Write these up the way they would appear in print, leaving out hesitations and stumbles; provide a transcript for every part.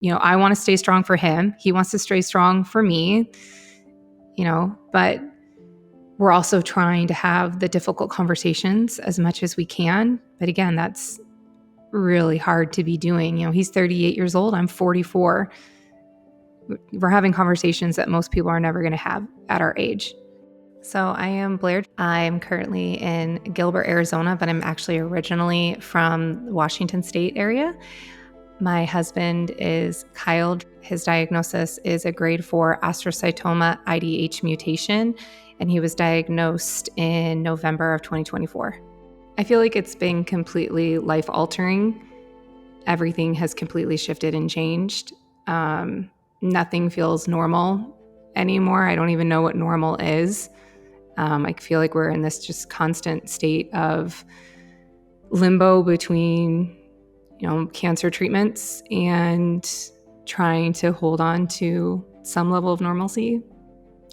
I want to stay strong for him. He wants to stay strong for me, but we're also trying to have the difficult conversations as much as we can. But again, that's really hard to be doing. He's 38 years old. I'm 44. We're having conversations that most people are never going to have at our age. So I am Blair. I'm currently in Gilbert, Arizona, but I'm actually originally from the Washington State area. My husband is Kyle. His diagnosis is a grade 4 astrocytoma IDH mutation, and he was diagnosed in November of 2024. I feel like it's been completely life-altering. Everything has completely shifted and changed. Nothing feels normal anymore. I don't even know what normal is. I feel like we're in this just constant state of limbo between, cancer treatments and trying to hold on to some level of normalcy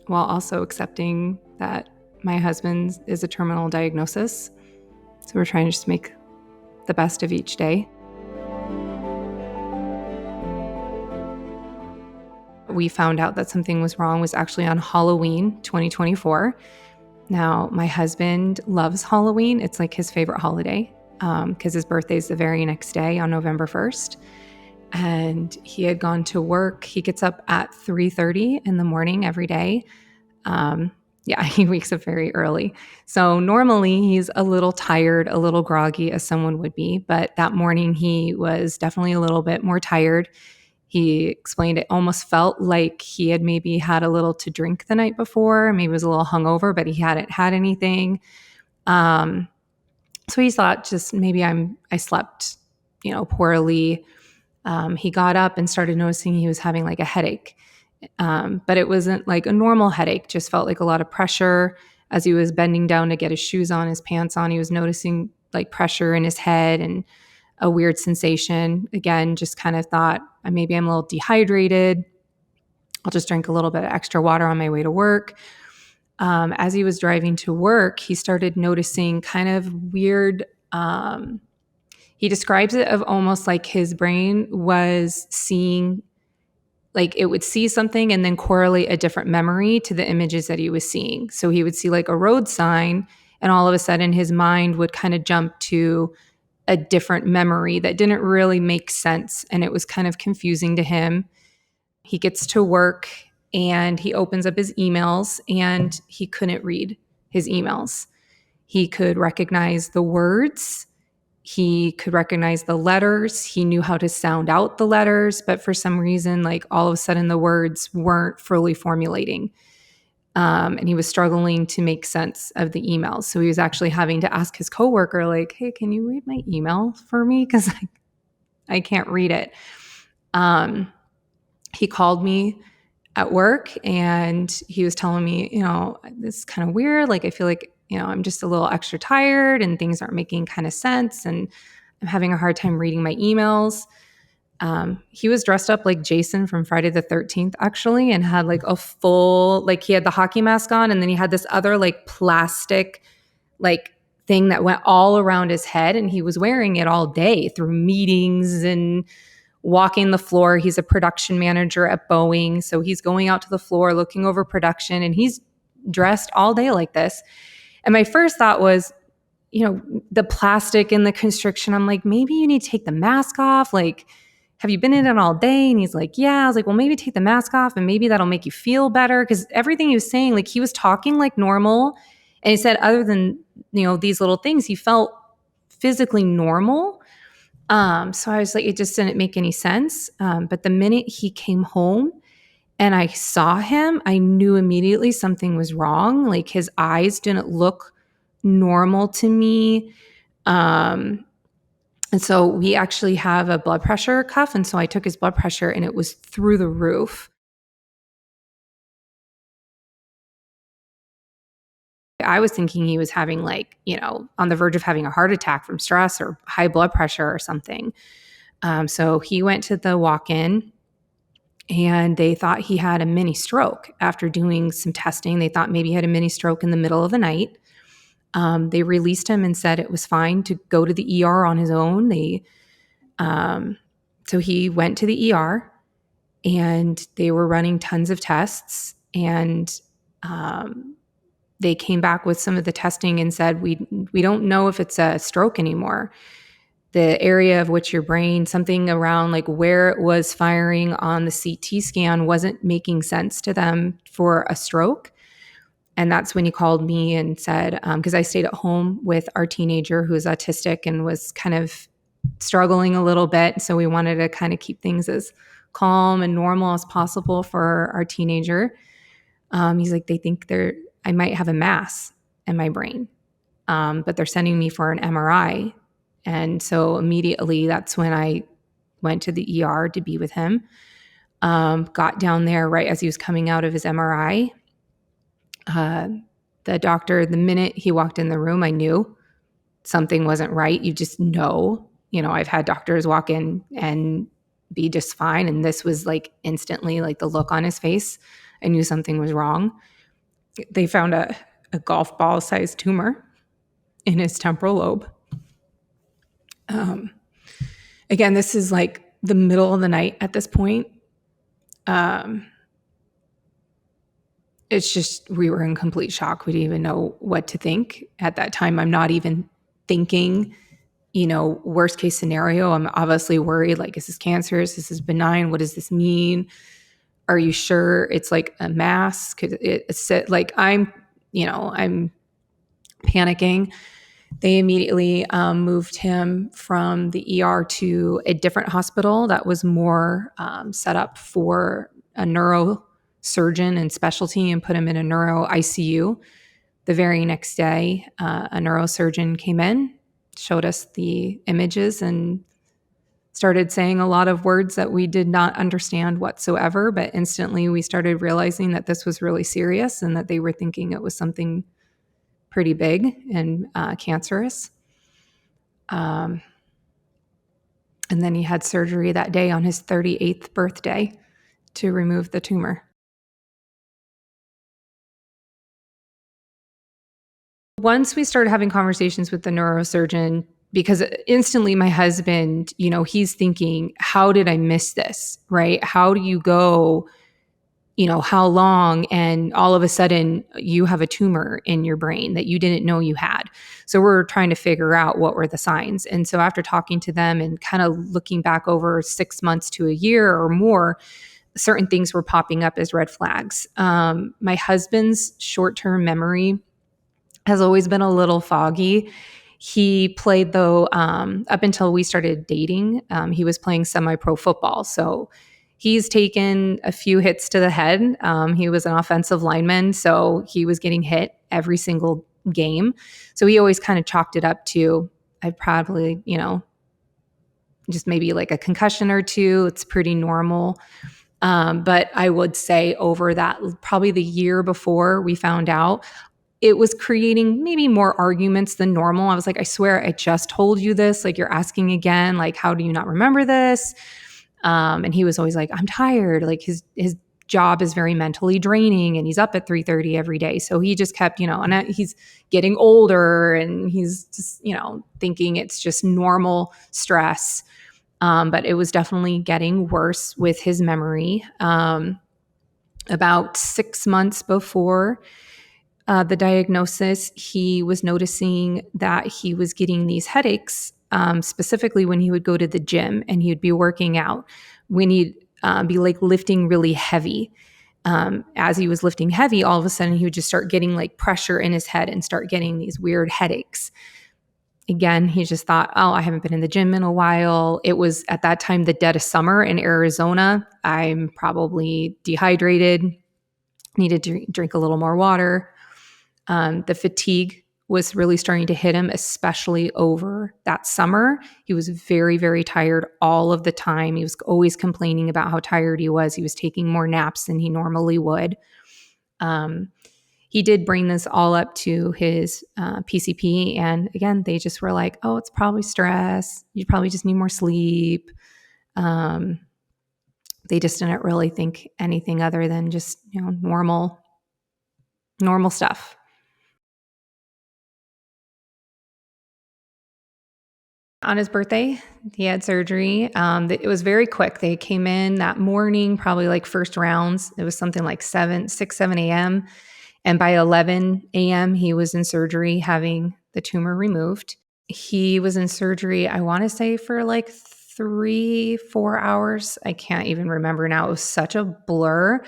while also accepting that my husband is a terminal diagnosis. So we're trying to just make the best of each day. We found out that something was wrong was actually on Halloween 2024. Now, my husband loves Halloween. It's like his favorite holiday because his birthday is the very next day on November 1st. And he had gone to work. He gets up at 3:30 in the morning every day. He wakes up very early. So normally he's a little tired, a little groggy as someone would be. But that morning he was definitely a little bit more tired. He explained it almost felt like he had maybe had a little to drink the night before. Maybe was a little hungover, but he hadn't had anything. So he thought just maybe I slept, poorly. He got up and started noticing he was having like a headache. But it wasn't like a normal headache, just felt like a lot of pressure. As he was bending down to get his shoes on, his pants on, he was noticing like pressure in his head and a weird sensation. Again, just kind of thought maybe I'm a little dehydrated. I'll just drink a little bit of extra water on my way to work. As he was driving to work, he started noticing kind of weird, he describes it of almost like his brain was seeing, like it would see something and then correlate a different memory to the images that he was seeing. So he would see like a road sign and all of a sudden his mind would kind of jump to a different memory that didn't really make sense. And it was kind of confusing to him. He gets to work and he opens up his emails and he couldn't read his emails. He could recognize the words. He could recognize the letters. He knew how to sound out the letters, but for some reason, like all of a sudden the words weren't fully formulating. And he was struggling to make sense of the emails. So he was actually having to ask his coworker, like, hey, can you read my email for me? Because I can't read it. He called me at work and he was telling me, this is kind of weird. Like, I feel like, I'm just a little extra tired and things aren't making kind of sense. And I'm having a hard time reading my emails. He was dressed up like Jason from Friday the 13th, actually, and had like a full, like he had the hockey mask on and then he had this other like plastic like thing that went all around his head. And he was wearing it all day through meetings and walking the floor. He's a production manager at Boeing. So he's going out to the floor, looking over production, and he's dressed all day like this. And my first thought was, the plastic and the constriction. I'm like, maybe you need to take the mask off. Like, have you been in it all day? And he's like, yeah. I was like, well, maybe take the mask off and maybe that'll make you feel better. Because everything he was saying, like he was talking like normal. And he said, other than, these little things, he felt physically normal. So I was like, it just didn't make any sense. But the minute he came home and I saw him, I knew immediately something was wrong. Like his eyes didn't look normal to me. And so we actually have a blood pressure cuff. And so I took his blood pressure and it was through the roof. I was thinking he was having like, on the verge of having a heart attack from stress or high blood pressure or something. So he went to the walk-in and they thought he had a mini stroke. After doing some testing, they thought maybe he had a mini stroke in the middle of the night. They released him and said it was fine to go to the ER on his own. So he went to the ER And they were running tons of tests, and they came back with some of the testing and said, we don't know if it's a stroke anymore. The area of which your brain, something around like where it was firing on the CT scan wasn't making sense to them for a stroke. And that's when he called me and said, because I stayed at home with our teenager who was autistic and was kind of struggling a little bit. So we wanted to kind of keep things as calm and normal as possible for our teenager. He's like, they think I might have a mass in my brain, but they're sending me for an MRI. And so immediately that's when I went to the ER to be with him. Got down there right as he was coming out of his MRI. The doctor, the minute he walked in the room, I knew something wasn't right. You just know, I've had doctors walk in and be just fine. And this was like instantly, like the look on his face, I knew something was wrong. They found a golf ball sized tumor in his temporal lobe. Again, this is like the middle of the night at this point. It's just, we were in complete shock. We didn't even know what to think at that time. I'm not even thinking, worst case scenario. I'm obviously worried, like, is this cancerous? Is this benign? What does this mean? Are you sure it's like a mass? Could it sit like I'm panicking. They immediately moved him from the ER to a different hospital that was more set up for a neurosurgeon and specialty, and put him in a neuro ICU. The very next day, a neurosurgeon came in, showed us the images, and started saying a lot of words that we did not understand whatsoever. But instantly we started realizing that this was really serious and that they were thinking it was something pretty big and cancerous. And then he had surgery that day on his 38th birthday to remove the tumor. Once we started having conversations with the neurosurgeon, because instantly my husband, he's thinking, how did I miss this, right? How do you go, how long, and all of a sudden you have a tumor in your brain that you didn't know you had. So we're trying to figure out what were the signs. And so after talking to them and kind of looking back over 6 months to a year or more, certain things were popping up as red flags. My husband's short-term memory has always been a little foggy. He played, though, up until we started dating, he was playing semi-pro football. So he's taken a few hits to the head. He was an offensive lineman, so he was getting hit every single game. So he always kind of chalked it up to, I probably, just maybe like a concussion or two. It's pretty normal. But I would say over that, probably the year before we found out, it was creating maybe more arguments than normal. I was like, I swear I just told you this. Like, you're asking again. Like, how do you not remember this? And he was always like, I'm tired. Like his job is very mentally draining, and he's up at 3:30 every day. So he just kept, and he's getting older, and he's just, thinking it's just normal stress. But it was definitely getting worse with his memory. About 6 months before the diagnosis, he was noticing that he was getting these headaches, specifically when he would go to the gym and he would be working out, when he'd be like lifting really heavy. As he was lifting heavy, all of a sudden he would just start getting like pressure in his head and start getting these weird headaches. Again, he just thought, oh, I haven't been in the gym in a while. It was at that time the dead of summer in Arizona. I'm probably dehydrated, needed to drink a little more water. The fatigue was really starting to hit him, especially over that summer. He was very, very tired all of the time. He was always complaining about how tired he was. He was taking more naps than he normally would. He did bring this all up to his PCP. And again, they just were like, oh, it's probably stress. You probably just need more sleep. They just didn't really think anything other than just, normal stuff. on his birthday. He had surgery. It was very quick. They came in that morning, probably like first rounds. It was something like 7 a.m. And by 11 a.m., he was in surgery having the tumor removed. He was in surgery, I want to say, for like 3, 4 hours. I can't even remember now. It was such a blur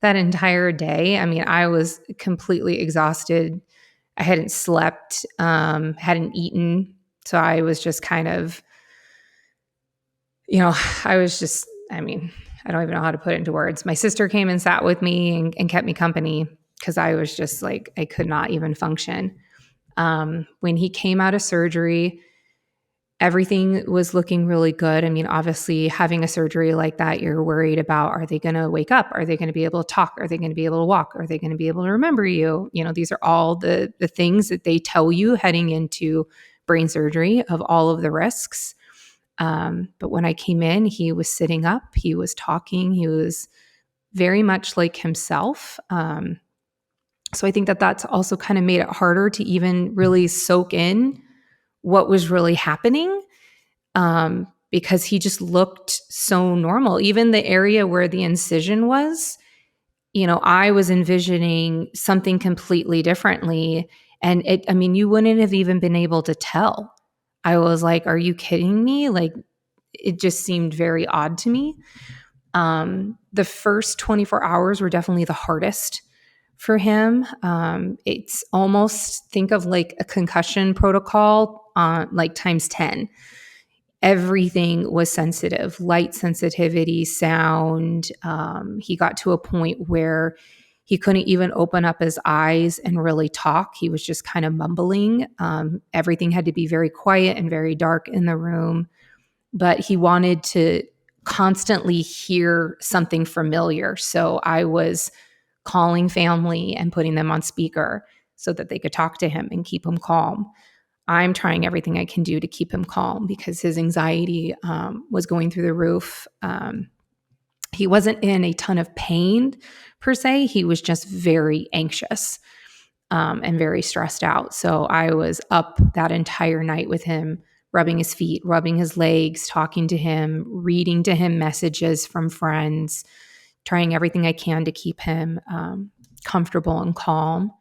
that entire day. I mean, I was completely exhausted. I hadn't slept, hadn't eaten. So I was just kind of, I was just, I mean, I don't even know how to put it into words. My sister came and sat with me and kept me company because I was just like, I could not even function. When he came out of surgery, everything was looking really good. I mean, obviously, having a surgery like that, you're worried about, are they going to wake up? Are they going to be able to talk? Are they going to be able to walk? Are they going to be able to remember you? These are all the things that they tell you heading into brain surgery of all of the risks. But when I came in, he was sitting up, he was talking, he was very much like himself. So I think that that's also kind of made it harder to even really soak in what was really happening, because he just looked so normal. Even the area where the incision was, I was envisioning something completely differently. And you wouldn't have even been able to tell. I was like, are you kidding me? Like, it just seemed very odd to me. The first 24 hours were definitely the hardest for him. It's almost, think of like a concussion protocol, like times 10. Everything was sensitive, light sensitivity, sound. He got to a point where he couldn't even open up his eyes and really talk. He was just kind of mumbling. Everything had to be very quiet and very dark in the room, but he wanted to constantly hear something familiar. So I was calling family and putting them on speaker so that they could talk to him and keep him calm. I'm trying everything I can do to keep him calm because his anxiety was going through the roof. He wasn't in a ton of pain per se. He was just very anxious, and very stressed out. So I was up that entire night with him, rubbing his feet, rubbing his legs, talking to him, reading to him messages from friends, trying everything I can to keep him comfortable and calm.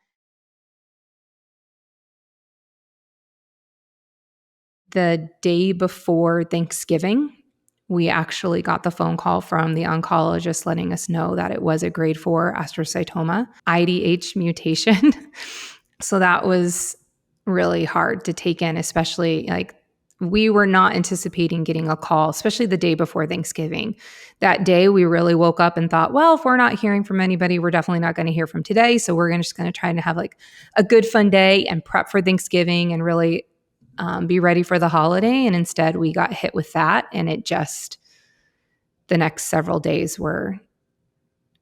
The day before Thanksgiving, we actually got the phone call from the oncologist letting us know that it was a grade 4 astrocytoma, IDH mutation. So that was really hard to take in, especially like we were not anticipating getting a call, especially the day before Thanksgiving. That day, we really woke up and thought, well, if we're not hearing from anybody, we're definitely not going to hear from today. So we're just going to try to have like a good, fun day and prep for Thanksgiving and really be ready for the holiday. And instead, we got hit with that. And it just, the next several days were,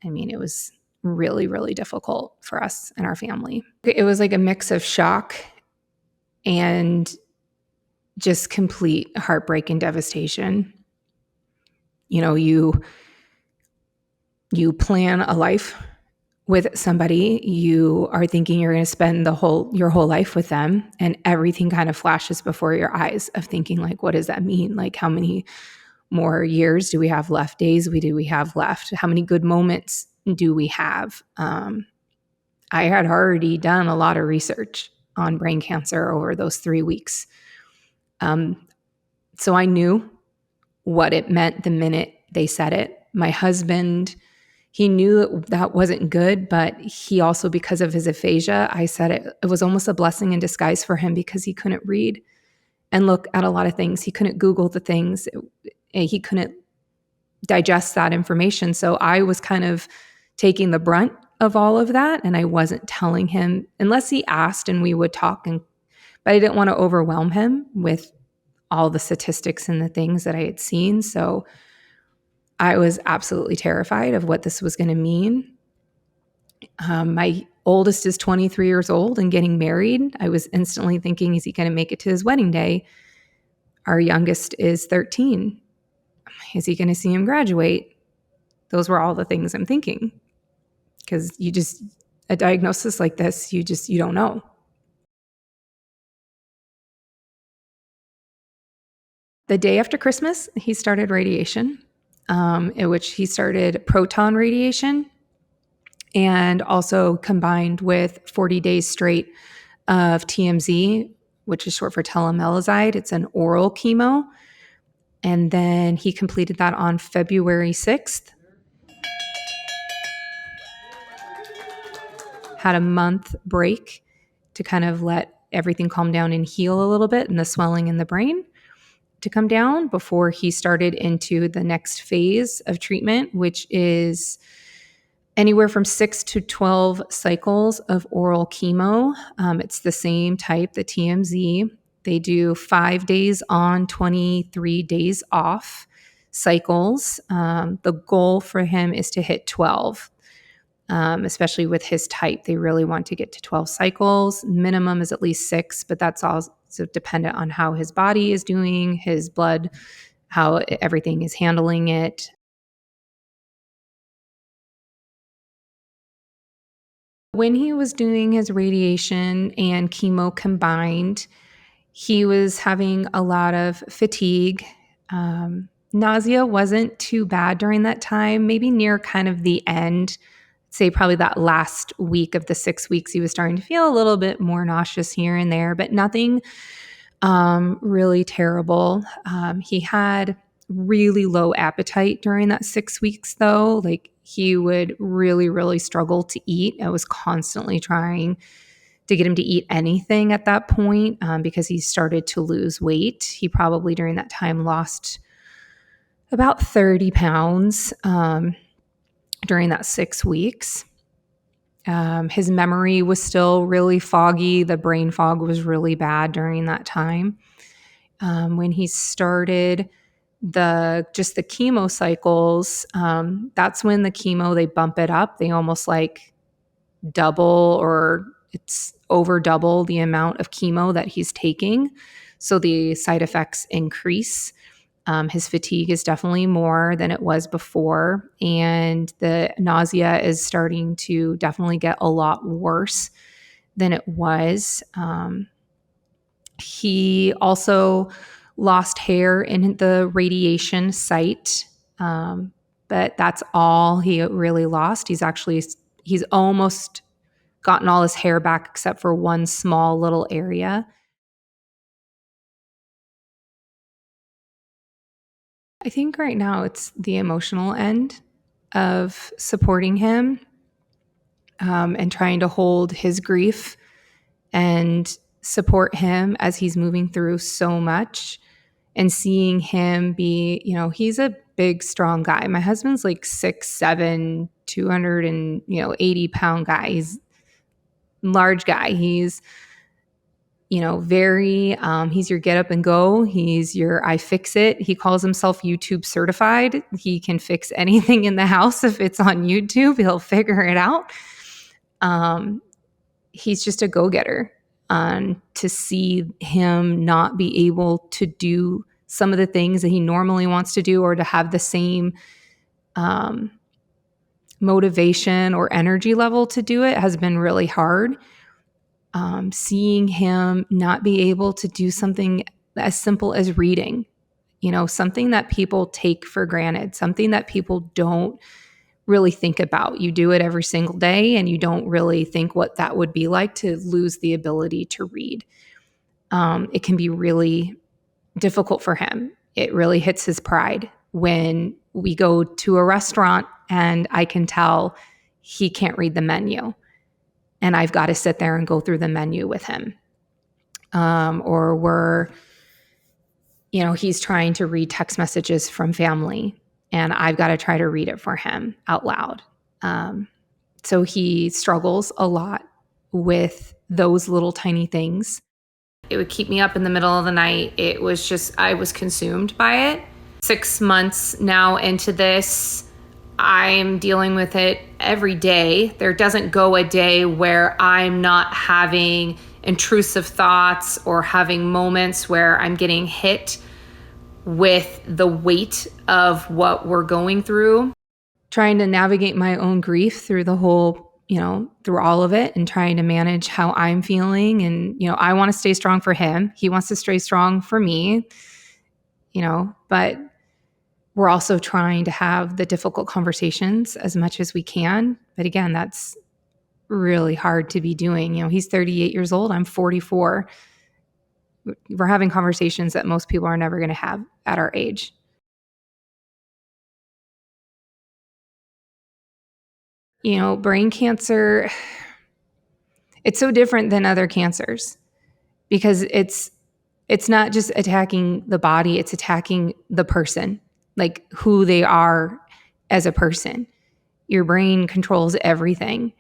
it was really, really difficult for us and our family. It was like a mix of shock and just complete heartbreak and devastation. You plan a life with somebody, you are thinking you're going to spend your whole life with them, and everything kind of flashes before your eyes of thinking like, what does that mean? Like, how many more years do we have left? Days do we have left? How many good moments do we have? I had already done a lot of research on brain cancer over those 3 weeks. So I knew what it meant the minute they said it. My husband, he knew that wasn't good, but he also, because of his aphasia, I said it was almost a blessing in disguise for him because he couldn't read and look at a lot of things. He couldn't Google the things. He couldn't digest that information. So I was kind of taking the brunt of all of that, and I wasn't telling him unless he asked, and we would talk. But I didn't want to overwhelm him with all the statistics and the things that I had seen. So I was absolutely terrified of what this was going to mean. My oldest is 23 years old and getting married. I was instantly thinking, is he going to make it to his wedding day? Our youngest is 13. Is he going to see him graduate? Those were all the things I'm thinking, because a diagnosis like this, you don't know. The day after Christmas, he started radiation, in which he started proton radiation and also combined with 40 days straight of TMZ, which is short for telemelazide. It's an oral chemo. And then he completed that on February 6th. Had a month break to kind of let everything calm down and heal a little bit and the swelling in the brain to come down before he started into the next phase of treatment, which is anywhere from 6 to 12 cycles of oral chemo. It's the same type, the TMZ. They do 5 days on, 23 days off cycles. The goal for him is to hit 12. Especially with his type, they really want to get to 12 cycles. Minimum is at least 6, but that's also dependent on how his body is doing, his blood, how everything is handling it. When he was doing his radiation and chemo combined, he was having a lot of fatigue. Nausea wasn't too bad during that time, maybe near kind of the end, say probably that last week of the 6 weeks, he was starting to feel a little bit more nauseous here and there, but nothing really terrible. He had really low appetite during that 6 weeks, though. Like he would really, really struggle to eat. I was constantly trying to get him to eat anything at that point because he started to lose weight. He probably during that time lost about 30 pounds during that 6 weeks. His memory was still really foggy. The brain fog was really bad during that time. When he started the chemo cycles, that's when the chemo, they bump it up. They almost like double or it's over double the amount of chemo that he's taking. So the side effects increase. His fatigue is definitely more than it was before. And the nausea is starting to definitely get a lot worse than it was. He also lost hair in the radiation site, but that's all he really lost. He's almost gotten all his hair back except for one small little area. I think right now it's the emotional end of supporting him and trying to hold his grief and support him as he's moving through so much and seeing him be, he's a big, strong guy. My husband's like 6'7", 280-pound guy. He's a large guy. He's, he's your get up and go. He's your iFixit. He calls himself YouTube certified. He can fix anything in the house. If it's on YouTube, he'll figure it out. He's just a go-getter. To see him not be able to do some of the things that he normally wants to do or to have the same motivation or energy level to do it has been really hard. Seeing him not be able to do something as simple as reading, something that people take for granted, something that people don't really think about. You do it every single day and you don't really think what that would be like to lose the ability to read. It can be really difficult for him. It really hits his pride when we go to a restaurant and I can tell he can't read the menu and I've got to sit there and go through the menu with him. Or he's trying to read text messages from family and I've got to try to read it for him out loud. So he struggles a lot with those little tiny things. It would keep me up in the middle of the night. It was just, I was consumed by it. 6 months now into this, I'm dealing with it every day. There doesn't go a day where I'm not having intrusive thoughts or having moments where I'm getting hit with the weight of what we're going through. Trying to navigate my own grief through the whole, through all of it and trying to manage how I'm feeling. And, I want to stay strong for him. He wants to stay strong for me. but we're also trying to have the difficult conversations as much as we can. But again, that's really hard to be doing. He's 38 years old. I'm 44. We're having conversations that most people are never going to have at our age. Brain cancer, it's so different than other cancers because it's not just attacking the body, it's attacking the person, like who they are as a person. Your brain controls everything,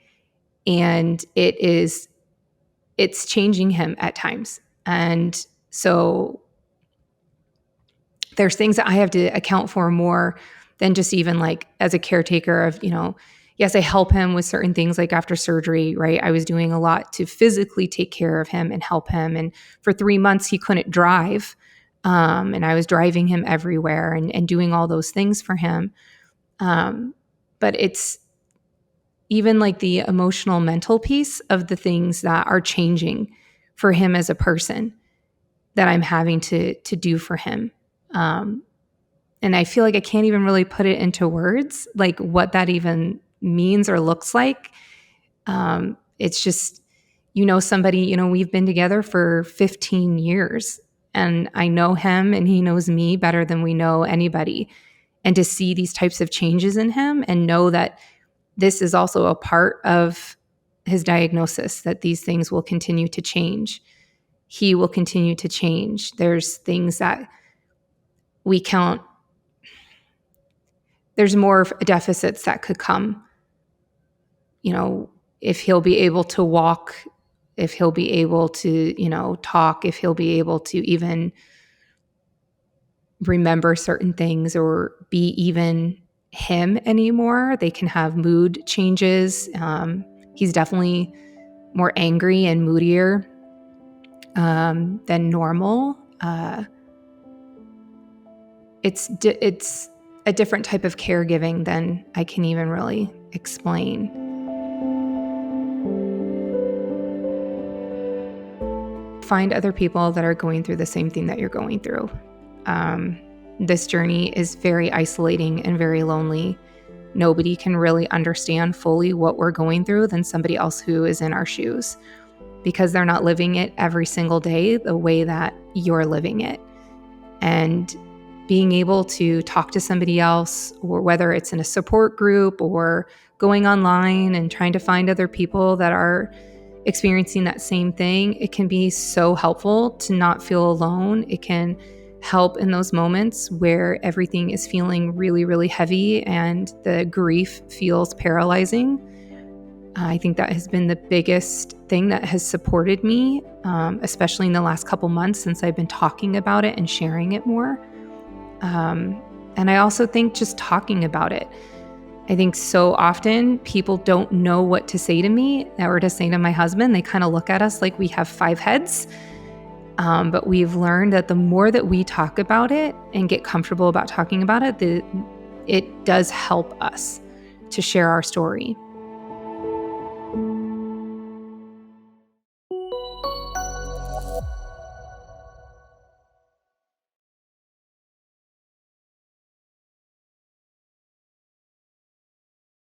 and it's changing him at times. And so there's things that I have to account for more than just even like as a caretaker of, yes, I help him with certain things like after surgery, right? I was doing a lot to physically take care of him and help him. And for 3 months, he couldn't drive. And I was driving him everywhere and doing all those things for him. But it's even like the emotional, mental piece of the things that are changing for him as a person that I'm having to do for him. And I feel like I can't even really put it into words, like what that even means or looks like. It's just, somebody, we've been together for 15 years and I know him and he knows me better than we know anybody. And to see these types of changes in him and know that this is also a part of his diagnosis, that these things will continue to change. He will continue to change. There's things that we count. There's more deficits that could come, if he'll be able to walk, if he'll be able to, talk, if he'll be able to even remember certain things or be even him anymore. They can have mood changes. He's definitely more angry and moodier than normal. It's a different type of caregiving than I can even really explain. Find other people that are going through the same thing that you're going through. This journey is very isolating and very lonely. Nobody can really understand fully what we're going through than somebody else who is in our shoes, because they're not living it every single day the way that you're living it. And being able to talk to somebody else, or whether it's in a support group or going online and trying to find other people that are experiencing that same thing, it can be so helpful to not feel alone. It can help in those moments where everything is feeling really, really heavy and the grief feels paralyzing. I think that has been the biggest thing that has supported me, especially in the last couple months since I've been talking about it and sharing it more. And I also think just talking about it. I think so often people don't know what to say to me or to say to my husband. They kind of look at us like we have 5 heads. But we've learned that the more that we talk about it and get comfortable about talking about it, it does help us to share our story.